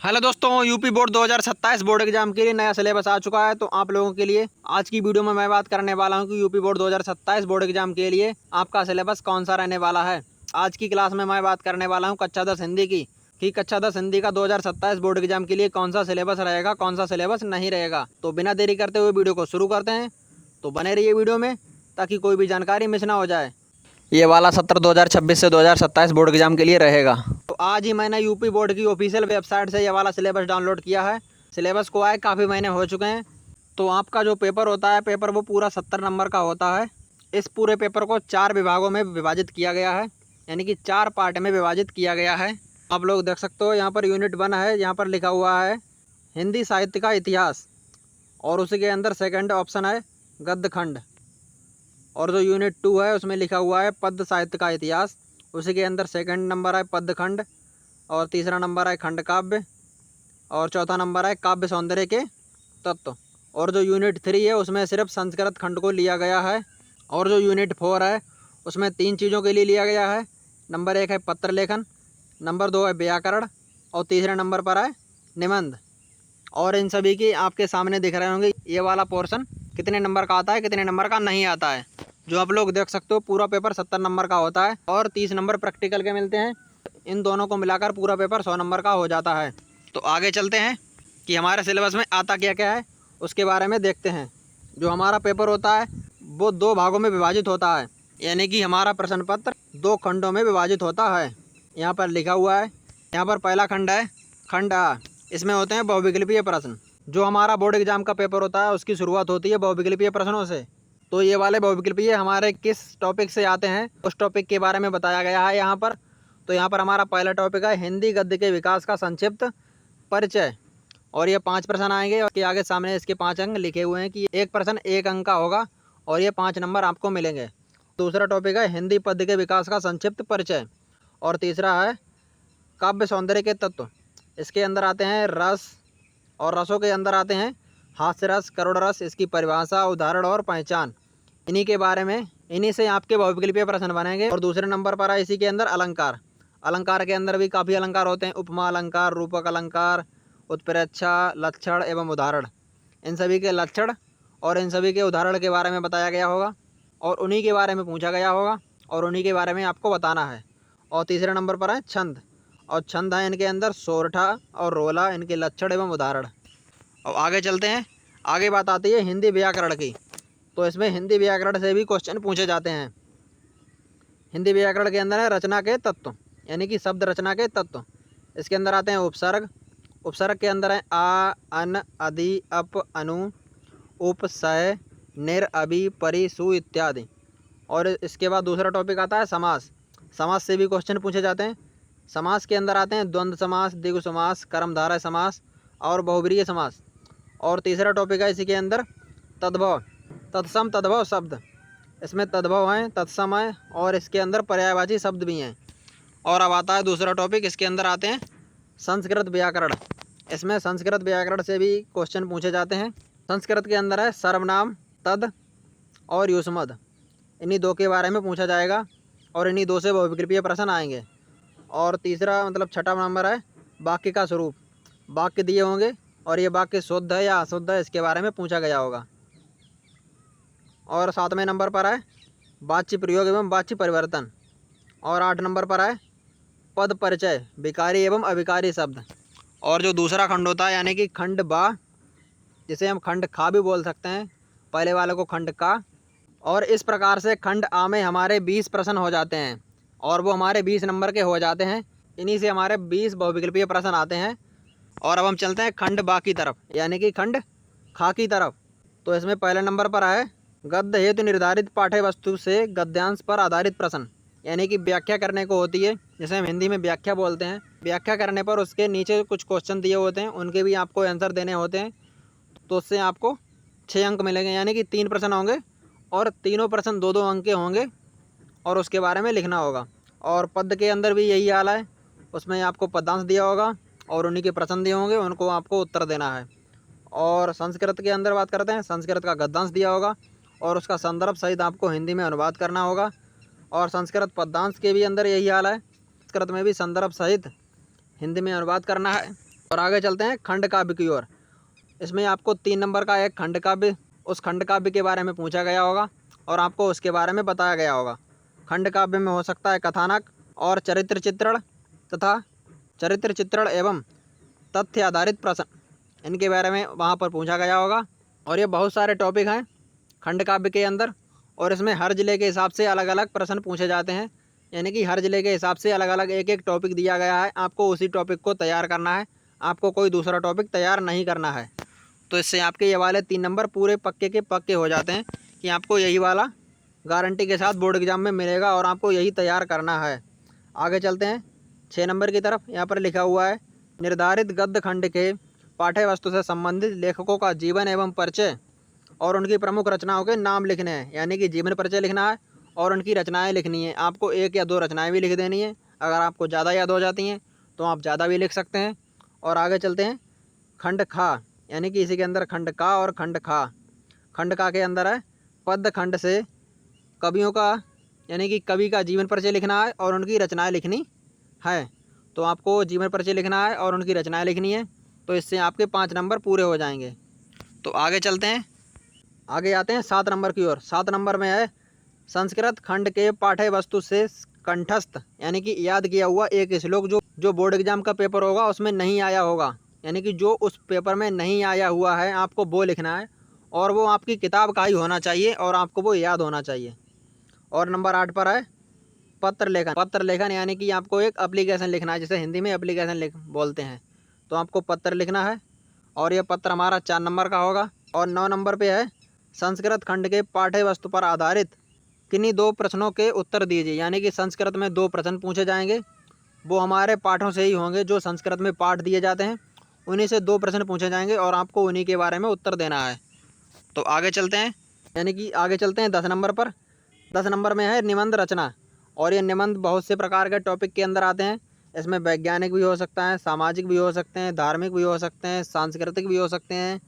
Hello दोस्तों, UP board 2027 board exam के लिए नया सिलेबस आ चुका है। तो आप लोगों के लिए आज की वीडियो में मैं बात करने वाला हूं कि यूपी बोर्ड 2027 बोर्ड एग्जाम के लिए आपका सिलेबस कौन सा रहने वाला है। आज की क्लास में मैं बात करने वाला हूं कक्षा 10 हिंदी की कि कक्षा 10 हिंदी का 2027 बोर्ड एग्जाम के लिए कौन सा सिलेबस रहेगा, कौन सा सिलेबस नहीं रहेगा। तो बिना देरी करते हुए वीडियो को शुरू करते हैं। तो बने रहिए वीडियो में ताकि कोई भी जानकारी मिस ना हो जाए। ये वाला सत्र 2026 से 2027 बोर्ड एग्जाम के लिए रहेगा। तो आज ही मैंने यूपी बोर्ड की ऑफिशियल वेबसाइट से ये वाला सिलेबस डाउनलोड किया है। सिलेबस को आए काफ़ी महीने हो चुके हैं। तो आपका जो पेपर होता है, पेपर वो पूरा 70 नंबर का होता है। इस पूरे पेपर को 4 विभागों में विभाजित किया गया है, यानी कि 4 पार्ट में विभाजित किया गया है। आप लोग देख सकते हो यहाँ पर यूनिट 1 है, यहाँ पर लिखा हुआ है हिंदी साहित्य का इतिहास, और उसी के अंदर सेकेंड ऑप्शन है गद्य खंड। और जो यूनिट 2 है उसमें लिखा हुआ है पद्य साहित्य का इतिहास, उसी के अंदर सेकंड नंबर है पद्य खंड, और तीसरा नंबर है खंड काव्य, और चौथा नंबर है काव्य सौंदर्य के तत्व। और जो यूनिट 3 है उसमें सिर्फ संस्कृत खंड को लिया गया है। और जो यूनिट 4 है उसमें 3 चीज़ों के लिए लिया गया है। नंबर 1 है पत्र लेखन, नंबर 2 है व्याकरण, और तीसरे नंबर पर है निबंध। और इन सभी की आपके सामने दिख रहे होंगे ये वाला पोर्शन कितने नंबर का आता है, कितने नंबर का नहीं आता है। जो आप लोग देख सकते हो पूरा पेपर 70 नंबर का होता है और 30 नंबर प्रैक्टिकल के मिलते हैं। इन दोनों को मिलाकर पूरा पेपर 100 नंबर का हो जाता है। तो आगे चलते हैं कि हमारे सिलेबस में आता क्या क्या है, उसके बारे में देखते हैं। जो हमारा पेपर होता है वो 2 भागों में विभाजित होता है, यानी कि हमारा प्रश्न पत्र 2 खंडों में विभाजित होता है। यहाँ पर लिखा हुआ है, यहाँ पर पहला खंड है खंड आ। इसमें होते हैं बहुविकल्पीय प्रश्न। जो हमारा बोर्ड एग्जाम का पेपर होता है उसकी शुरुआत होती है बहुविकल्पीय प्रश्नों से। तो ये वाले बहुविकल्पीय हमारे किस टॉपिक से आते हैं उस टॉपिक के बारे में बताया गया है यहाँ पर। तो यहाँ पर हमारा पहला टॉपिक है हिंदी गद्य के विकास का संक्षिप्त परिचय, और ये 5 प्रश्न आएंगे। और के आगे सामने इसके 5 अंक लिखे हुए हैं कि एक प्रश्न 1 अंक का होगा और ये 5 नंबर आपको मिलेंगे। दूसरा टॉपिक है हिंदी पद्य के विकास का संक्षिप्त परिचय, और तीसरा है काव्य सौंदर्य के तत्व। इसके अंदर आते हैं रस, और रसों के अंदर आते हैं हास्य रस, करुण रस, इसकी परिभाषा, उदाहरण और पहचान। इन्हीं के बारे में, इन्हीं से आपके बहुविकल्पीय प्रश्न बनेंगे। और दूसरे नंबर पर है इसी के अंदर अलंकार। अलंकार के अंदर भी काफ़ी अलंकार होते हैं, उपमा अलंकार, रूपक अलंकार, उत्प्रेक्षा, लक्षण एवं उदाहरण। इन सभी के लक्षण और इन सभी के उदाहरण के बारे में बताया गया होगा, और उन्हीं के बारे में पूछा गया होगा, और उन्हीं के बारे में आपको बताना है। और तीसरे नंबर पर है छंद, और छंद है इनके अंदर सोरठा और रोला, इनके लक्षण एवं उदाहरण। और आगे चलते हैं, आगे बात आती है हिंदी व्याकरण की। तो इसमें हिंदी व्याकरण से भी क्वेश्चन पूछे जाते हैं। हिंदी व्याकरण के अंदर है रचना के तत्व, यानी कि शब्द रचना के तत्व। इसके अंदर आते हैं उपसर्ग। उपसर्ग के अंदर है आ, अन, अधि, अप, अनु, उप, सय, निर, अभि, परि, सु इत्यादि। और इसके बाद दूसरा टॉपिक आता है समास। समास से भी क्वेश्चन पूछे जाते हैं। समास के अंदर आते हैं द्वंद्व समास, द्विगु समास, कर्मधारय समास और बहुब्रीहि समास। और तीसरा टॉपिक है इसी के अंदर तद्भव, तत्सम तद्भव शब्द। इसमें तद्भव हैं, तत्सम है, और इसके अंदर पर्यायवाची शब्द भी हैं। और अब आता है दूसरा टॉपिक, इसके अंदर आते हैं संस्कृत व्याकरण। इसमें संस्कृत व्याकरण से भी क्वेश्चन पूछे जाते हैं। संस्कृत के अंदर है सर्वनाम, तद और युष्मद। इन्हीं 2 के बारे में पूछा जाएगा, और इन्हीं 2 से बहुविकल्पीय प्रश्न आएंगे। और तीसरा मतलब छठा नंबर है वाक्य का स्वरूप। वाक्य दिए होंगे और ये वाक्य शुद्ध है या अशुद्ध है, इसके बारे में पूछा गया होगा। और 7वें नंबर पर है वाच्य प्रयोग एवं वाच्य परिवर्तन। और 8 नंबर पर है पद परिचय, विकारी एवं अविकारी शब्द। और जो दूसरा खंड होता है यानी कि खंड बा, जिसे हम खंड खा भी बोल सकते हैं, पहले वाले को खंड का। और इस प्रकार से खंड आ में हमारे 20 प्रश्न हो जाते हैं, और वो हमारे 20 नंबर के हो जाते हैं। इन्हीं से हमारे 20 बहुविकल्पीय प्रश्न आते हैं। और अब हम चलते हैं खंड बा की तरफ, यानी कि खंड खा की तरफ। तो इसमें पहले नंबर पर है गद्य हेतु निर्धारित पाठ्य वस्तु से गद्यांश पर आधारित प्रश्न, यानी कि व्याख्या करने को होती है, जिसे हम हिंदी में व्याख्या बोलते हैं। व्याख्या करने पर उसके नीचे कुछ क्वेश्चन दिए होते हैं, उनके भी आपको आंसर देने होते हैं। तो उससे आपको 6 अंक मिलेंगे, यानी कि 3 प्रश्न होंगे, और तीनों प्रश्न 2-2 अंक के होंगे, और उसके बारे में लिखना होगा। और पद के अंदर भी यही हाल है, उसमें आपको पदांश दिया होगा और उन्हीं के प्रश्न दिए होंगे, उनको आपको उत्तर देना है। और संस्कृत के अंदर बात करते हैं, संस्कृत का गद्यांश दिया होगा और उसका संदर्भ सहित आपको हिंदी में अनुवाद करना होगा। और संस्कृत पद्यांश के भी अंदर यही हाल है, संस्कृत में भी संदर्भ सहित हिंदी में अनुवाद करना है। और आगे चलते हैं खंड काव्य की ओर। इसमें आपको 3 नंबर का एक खंड काव्य, उस खंड काव्य के बारे में पूछा गया होगा और आपको उसके बारे में बताया गया होगा। खंड काव्य में हो सकता है कथानक और चरित्र चित्रण तथा चरित्र चित्रण एवं तथ्य आधारित प्रश्न, इनके बारे में वहाँ पर पूछा गया होगा। और ये बहुत सारे टॉपिक हैं खंड काव्य के अंदर, और इसमें हर ज़िले के हिसाब से अलग अलग प्रश्न पूछे जाते हैं। यानी कि हर ज़िले के हिसाब से अलग अलग एक एक टॉपिक दिया गया है, आपको उसी टॉपिक को तैयार करना है, आपको कोई दूसरा टॉपिक तैयार नहीं करना है। तो इससे आपके ये वाले 3 नंबर पूरे पक्के के पक्के हो जाते हैं कि आपको यही वाला गारंटी के साथ बोर्ड एग्जाम में मिलेगा और आपको यही तैयार करना है। आगे चलते हैं 6 नंबर की तरफ। यहाँ पर लिखा हुआ है निर्धारित गद्य खंड के पाठ्य वस्तु से संबंधित लेखकों का जीवन एवं परिचय और उनकी प्रमुख रचनाओं के नाम लिखने हैं। यानी कि जीवन परिचय लिखना है और उनकी रचनाएं लिखनी है। आपको 1 या 2 रचनाएं भी लिख देनी है। अगर आपको ज़्यादा याद हो जाती हैं तो आप ज़्यादा भी लिख सकते हैं। और आगे चलते हैं खंड खा, यानी कि इसी के अंदर खंड का और खंड खा। खंड का के अंदर है पद्य खंड से कवियों का, यानी कि कवि का जीवन परिचय लिखना है और उनकी रचनाएं लिखनी है। तो आपको जीवन परिचय लिखना है और उनकी रचनाएं लिखनी है। तो इससे आपके 5 नंबर पूरे हो जाएंगे। तो आगे चलते हैं, आगे आते हैं 7 नंबर की ओर। 7 नंबर में है संस्कृत खंड के पाठ्य वस्तु से कंठस्थ, यानी कि याद किया हुआ एक श्लोक जो बोर्ड एग्जाम का पेपर होगा उसमें नहीं आया होगा, यानी कि जो उस पेपर में नहीं आया हुआ है आपको वो लिखना है और वो आपकी किताब का ही होना चाहिए और आपको वो याद होना चाहिए। और नंबर 8 पर है पत्र लेखन। पत्र लेखन यानी कि आपको एक एप्लीकेशन लिखना है, जिसे हिंदी में एप्लीकेशन बोलते हैं। तो आपको पत्र लिखना है और ये पत्र हमारा 4 नंबर का होगा। और 9 नंबर पे है संस्कृत खंड के पाठ्य वस्तु पर आधारित किन्हीं 2 प्रश्नों के उत्तर दीजिए। यानी कि संस्कृत में 2 प्रश्न पूछे जाएंगे, वो हमारे पाठों से ही होंगे। जो संस्कृत में पाठ दिए जाते हैं उन्हीं से 2 प्रश्न पूछे जाएंगे और आपको उन्हीं के बारे में उत्तर देना है। तो आगे चलते हैं, यानी कि आगे चलते हैं 10 नंबर पर। 10 नंबर में है निबंध रचना। और ये निबंध बहुत से प्रकार के टॉपिक के अंदर आते हैं। इसमें वैज्ञानिक भी हो सकता है, सामाजिक भी हो सकते हैं, धार्मिक भी हो सकते हैं, सांस्कृतिक भी हो सकते हैं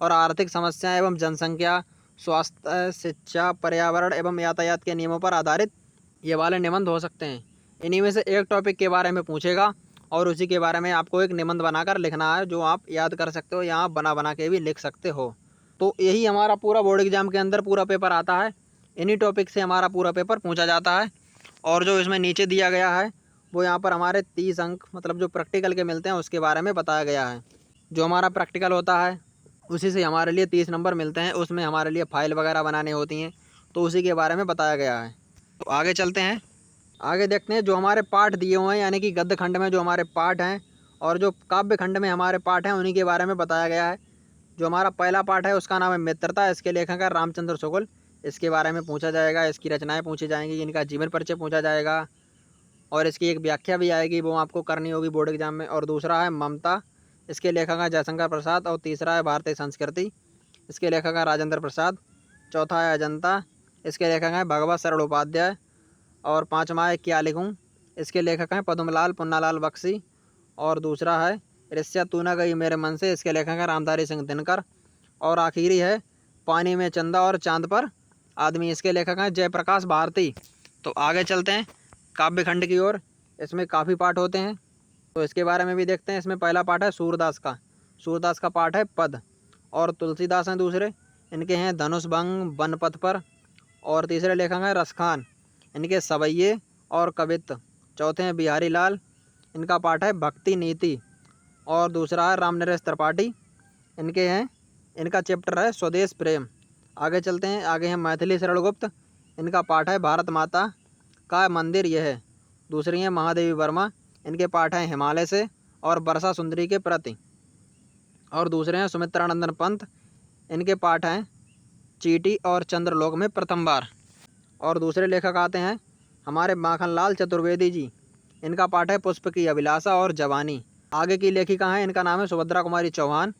और आर्थिक समस्या एवं जनसंख्या, स्वास्थ्य, शिक्षा, पर्यावरण एवं यातायात के नियमों पर आधारित ये वाले निबंध हो सकते हैं। इन्हीं में से एक टॉपिक के बारे में पूछेगा और उसी के बारे में आपको एक निबंध बनाकर लिखना है, जो आप याद कर सकते हो या आप बना के भी लिख सकते हो। तो यही हमारा पूरा बोर्ड एग्जाम के अंदर पूरा पेपर आता है। इन्हीं टॉपिक से हमारा पूरा पेपर पूछा जाता है। और जो इसमें नीचे दिया गया है वो यहाँ पर हमारे 30 अंक, मतलब जो प्रैक्टिकल के मिलते हैं उसके बारे में बताया गया है। जो हमारा प्रैक्टिकल होता है उसी से हमारे लिए 30 नंबर मिलते हैं। उसमें हमारे लिए फाइल वगैरह बनानी होती हैं, तो उसी के बारे में बताया गया है। तो आगे चलते हैं, आगे देखते हैं जो हमारे पाठ दिए हुए हैं, यानी कि गद्य खंड में जो हमारे पाठ हैं और जो काव्य खंड में हमारे पाठ हैं उन्हीं के बारे में बताया गया है। जो हमारा पहला पाठ है उसका नाम है मित्रता। इसके लेखक है रामचंद्र शुक्ल। इसके बारे में पूछा जाएगा, इसकी रचनाएं पूछी जाएंगी, इनका जीवन परिचय पूछा जाएगा और इसकी एक व्याख्या भी आएगी, वो आपको करनी होगी बोर्ड एग्जाम में। और दूसरा है ममता। इसके लेखक है जयशंकर प्रसाद। और तीसरा है भारतीय संस्कृति। इसके लेखक है राजेंद्र प्रसाद। चौथा है अजंता। इसके लेखक हैं भगवत शरण उपाध्याय। और 5वां है क्या लिखूं। इसके लेखक हैं पद्मलाल पुन्नालाल बख्शी। और दूसरा है ऋष्या तू न गई मेरे मन से। इसके लेखक हैं रामधारी सिंह दिनकर। और आखिरी है पानी में चंदा और चांद पर आदमी। इसके लेखक हैं जयप्रकाश भारती। तो आगे चलते हैं काव्य खंड की ओर। इसमें काफ़ी पाठ होते हैं, तो इसके बारे में भी देखते हैं। इसमें पहला पाठ है सूरदास का। सूरदास का पाठ है पद। और तुलसीदास हैं दूसरे, इनके हैं धनुष भंग, बनपथ पर। और तीसरे लेखक हैं रसखान, इनके सवैये और कवित्त। चौथे हैं बिहारी लाल, इनका पाठ है भक्ति नीति। और दूसरा है रामनरेश त्रिपाठी, इनका चैप्टर है स्वदेश प्रेम। आगे चलते हैं, आगे हैं मैथिली शरण गुप्त, इनका पाठ है भारत माता का मंदिर यह है। दूसरी हैं महादेवी वर्मा, इनके पाठ हैं हिमालय से और वर्षा सुंदरी के प्रति। और दूसरे हैं सुमित्रानंदन पंत, इनके पाठ हैं चीटी और चंद्रलोक में प्रथम बार। और दूसरे लेखक आते हैं हमारे माखनलाल चतुर्वेदी जी, इनका पाठ है पुष्प की अभिलाषा और जवानी। आगे की लेखिका हैं, इनका नाम है सुभद्रा कुमारी चौहान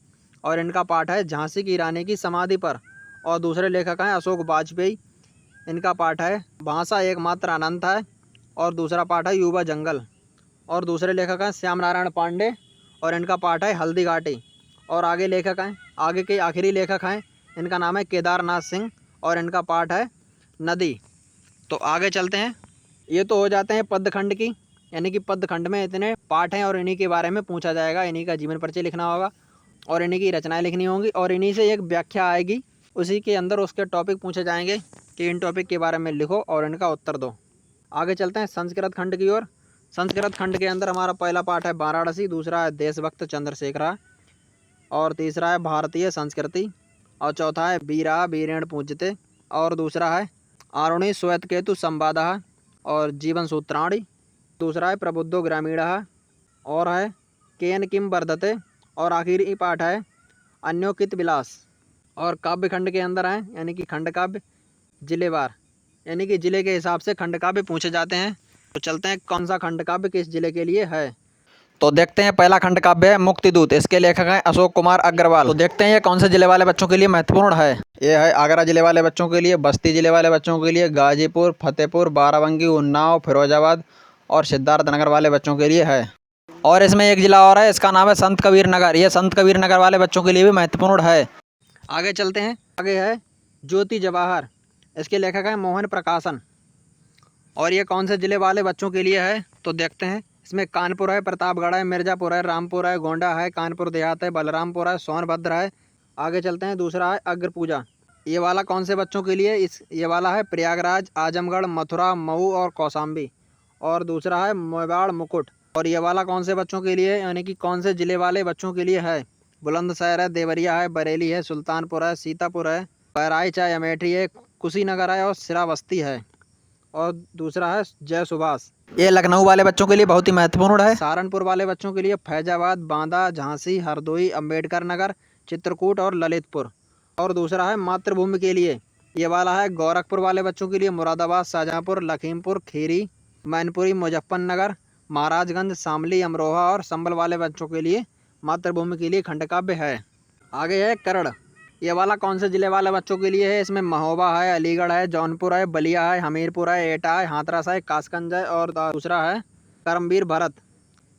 और इनका पाठ है झांसी की रानी की समाधि पर। और दूसरे लेखक हैं अशोक वाजपेयी, इनका पाठ है भाषा एकमात्र अनंत है। और दूसरा पाठ है युवा जंगल। और दूसरे लेखक हैं श्याम नारायण पांडे और इनका पाठ है हल्दी घाटी। और आगे के आखिरी लेखक हैं, इनका नाम है केदारनाथ सिंह और इनका पाठ है नदी। तो आगे चलते हैं, ये तो हो जाते हैं पद्य खंड की, यानी कि पद खंड में इतने पाठ हैं और इन्हीं के बारे में पूछा जाएगा। इन्हीं का जीवन परिचय लिखना होगा और इन्हीं की रचनाएं लिखनी होंगी और इन्हीं से एक व्याख्या आएगी। उसी के अंदर उसके टॉपिक पूछे जाएंगे कि इन टॉपिक के बारे में लिखो और इनका उत्तर दो। आगे चलते हैं संस्कृत खंड की ओर। संस्कृत खंड के अंदर हमारा पहला पाठ है वाराणसी, दूसरा है देशभक्त चंद्रशेखरा और तीसरा है भारतीय संस्कृति और चौथा है वीरा वीरेण पूज्यते और दूसरा है आरुणि श्वेतकेतु संवादः और जीवन सूत्राणि, दूसरा है प्रबुद्धो ग्रामीणः और है केन किम वर्धते और आखिरी पाठ है अन्योकित विलास। और काव्य खंड के अंदर है यानी कि खंड काव्य जिलेवार, यानी कि जिले के हिसाब से खंड काव्य पूछे जाते हैं। तो चलते हैं कौन सा खंड काव्य किस जिले के लिए है। तो देखते हैं पहला खंड काव्य है मुक्तिदूत। इसके लेखक हैं अशोक कुमार अग्रवाल। तो देखते हैं ये कौन से जिले वाले बच्चों के लिए महत्वपूर्ण है। ये है आगरा जिले वाले बच्चों के लिए, बस्ती जिले वाले बच्चों के लिए, गाजीपुर, फतेहपुर, बाराबंकी, उन्नाव, फिरोजाबाद और सिद्धार्थनगर वाले बच्चों के लिए है। और इसमें एक जिला और है, इसका नाम है संत कबीर नगर। ये संत कबीर नगर वाले बच्चों के लिए भी महत्वपूर्ण है। आगे चलते हैं, आगे है ज्योति जवाहर। इसके लेखक हैं मोहन प्रकाशन और ये कौन से जिले वाले बच्चों के लिए है। तो देखते हैं, इसमें कानपुर है, प्रतापगढ़ है, मिर्ज़ापुर है, रामपुर है, गोंडा है, कानपुर देहात है, बलरामपुर है, सोनभद्र है। आगे चलते हैं, दूसरा है अग्र पूजा। ये वाला कौन से बच्चों के लिए, ये वाला है प्रयागराज, आजमगढ़, मथुरा, मऊ और कौशाम्बी और दूसरा है मेवाड़ मुकुट। और ये वाला कौन से बच्चों के लिए, यानी कि कौन से ज़िले वाले बच्चों के लिए है। बुलंदशहर है, देवरिया है, बरेली है, सुल्तानपुर है, सीतापुर है, बहराइच है, अमेठी है, कुशीनगर है और श्रावस्ती है। और दूसरा है जय सुभाष। ये लखनऊ वाले बच्चों के लिए बहुत ही महत्वपूर्ण है। सहारनपुर वाले बच्चों के लिए फैजाबाद, बांदा, झांसी, हरदोई, अम्बेडकर नगर, चित्रकूट और ललितपुर। और दूसरा है मातृभूमि के लिए, ये वाला है गोरखपुर वाले बच्चों के लिए मुरादाबाद, शाहजहाँपुर, लखीमपुर खीरी, मैनपुरी, मुजफ्फरनगर, महाराजगंज, शामली, अमरोहा और संभल वाले बच्चों के लिए मातृभूमि के लिए खंड काव्य है। आगे है कर्ण। ये वाला कौन से ज़िले वाले बच्चों के लिए है। इसमें महोबा है, अलीगढ़ है, जौनपुर है, बलिया है, हमीरपुर है, एटा है, हाथरस है, कासगंज है और दूसरा है करमवीर भरत।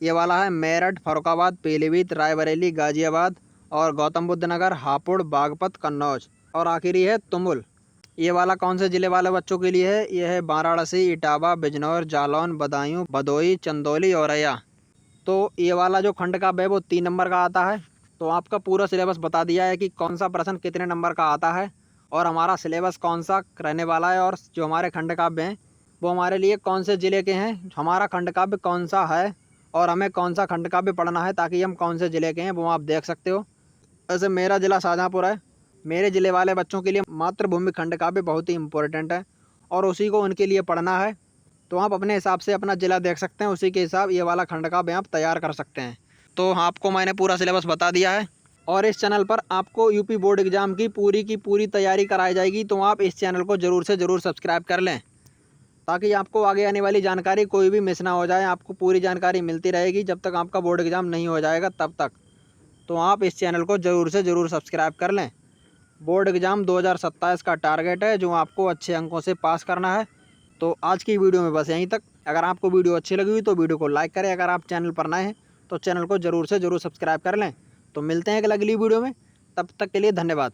ये वाला है मेरठ, फरुखाबाद, पीलीभीत, रायबरेली, गाजियाबाद और गौतम बुद्ध नगर, हापुड़, बागपत, कन्नौज और आखिरी है तुमुल। ये वाला कौन से ज़िले वाले बच्चों के लिए है। ये है वाराणसी, इटावा, बिजनौर, जालौन, बदायूं, भदोही, चंदौली और औरैया। तो ये वाला जो खंड काव्य है वो 3 नंबर का आता है। तो आपका पूरा सिलेबस बता दिया है कि कौन सा प्रश्न कितने नंबर का आता है और हमारा सिलेबस कौन सा रहने वाला है और जो हमारे खंड काव्य हैं वो हमारे लिए कौन से ज़िले के हैं, हमारा खंड काव्य कौन सा है और हमें कौन सा खंड काव्य पढ़ना है ताकि हम कौन से ज़िले के हैं वो आप देख सकते हो। वैसे मेरा ज़िला शाहजहाँपुर है। मेरे ज़िले वाले बच्चों के लिए मातृभूमि खंड काव्य बहुत ही इंपॉर्टेंट है और उसी को उनके लिए पढ़ना है। तो आप अपने हिसाब से अपना ज़िला देख सकते हैं, उसी के हिसाब ये वाला खंड काव्य आप तैयार कर सकते हैं। तो आपको मैंने पूरा सिलेबस बता दिया है और इस चैनल पर आपको यूपी बोर्ड एग्ज़ाम की पूरी तैयारी कराई जाएगी। तो आप इस चैनल को ज़रूर से ज़रूर सब्सक्राइब कर लें ताकि आपको आगे आने वाली जानकारी कोई भी मिस ना हो जाए। आपको पूरी जानकारी मिलती रहेगी जब तक आपका बोर्ड एग्ज़ाम नहीं हो जाएगा तब तक। तो आप इस चैनल को ज़रूर से ज़रूर सब्सक्राइब कर लें। बोर्ड एग्ज़ाम 2027 का टारगेट है जो आपको अच्छे अंकों से पास करना है। तो आज की वीडियो में बस यहीं तक। अगर आपको वीडियो अच्छी लगी हुई तो वीडियो को लाइक करें। अगर आप चैनल पर नए हैं तो चैनल को ज़रूर से ज़रूर सब्सक्राइब कर लें। तो मिलते हैं अगली वीडियो में, तब तक के लिए धन्यवाद।